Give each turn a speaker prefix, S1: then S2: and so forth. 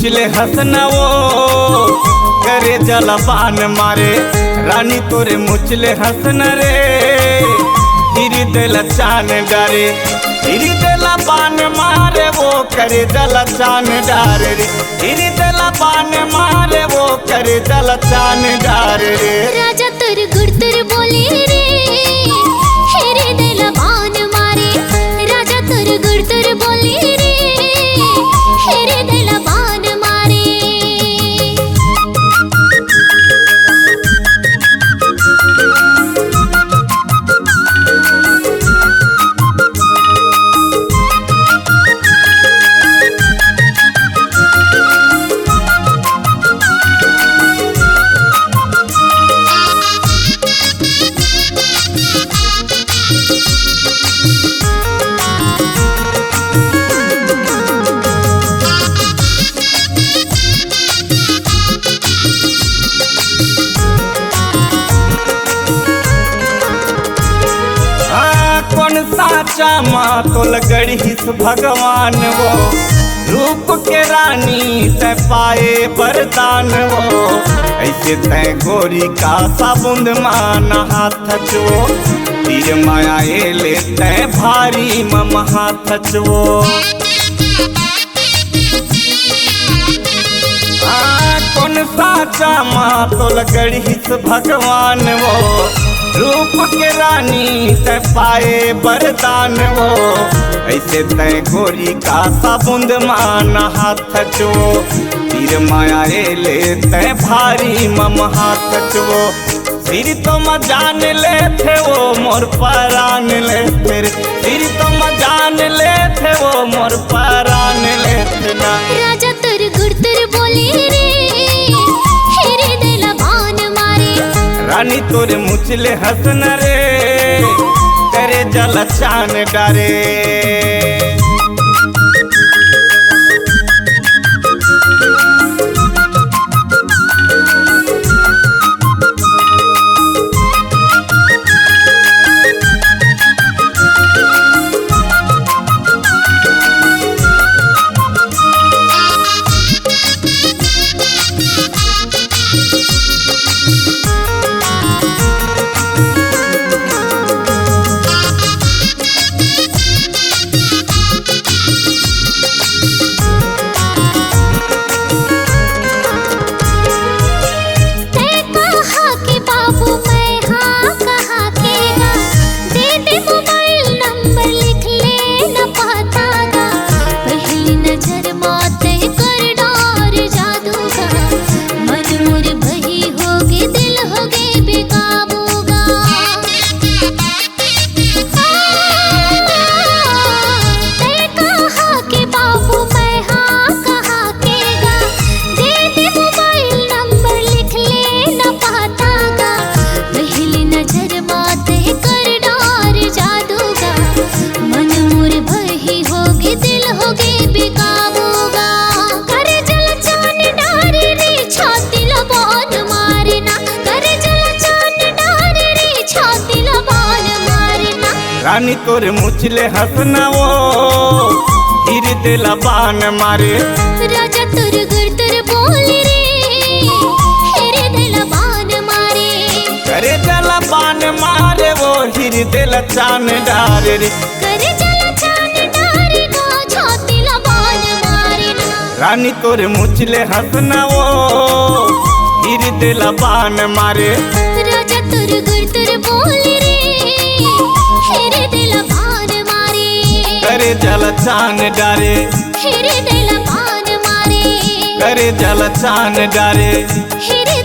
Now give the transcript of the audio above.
S1: मुचले हंसना वो करे जलबान मारे। रानी तोरे मुचले हंसना रे हिरी दिल चान डारे। हिरी दिल बान मारे वो करे जल चान डारे रे। हिरी दिल बान मारे वो करे जल चान डारे रे।
S2: राजा तुर गुड़ तुर बोले रे हिरी दिल बान मारे। राजा तुर गुड़ तुर बोले रे हिरी दिल बान मारे।
S1: साचा मातोल गढ़िस भगवान वो रूप के रानी तय पाए वरदान वो। ऐसे तय गोरी का साबुंद माना हाथ चो तीर माया ले तय भारी मम हाथ चो। कौन साचा मातोल गढ़िस भगवान वो रूप के रानी तय पाए वरदान वो। ऐसे तय गोरी का साबुंद माना हाथ चो तीर माया ले तय भारी मम हाथ चो। सिर तो जान ले थे वो मोर परान ले थे। सिर तो जान ले थे वो मोर परान ले थे ना।
S2: राजा तुर गुड़ तुर बोले रे हिरी दिल बान मारे।
S1: रानी तोरे मुचले हंसना रे तेरे जल चान डारे। रानी तोरे मुचले हंसना वो हिर दिल बान मारे।
S2: राजा तुर गुड़ तुर बोले रे हिरी दिल बान मारे।
S1: करे जल बान मारे वो हिर दिल चान डारे रे।
S2: करे जल चान डारे ना छाती लबान मारे ना।
S1: रानी तोरे मुचले हंसना वो हिर दिल बान मारे।
S2: राजा तुर गुड़ तुर बोले रे हिरी दिल बान मारे।
S1: करे जल चान डारे
S2: हिरी दिल बान मारे।
S1: करे जल चान डारे।
S2: हिरी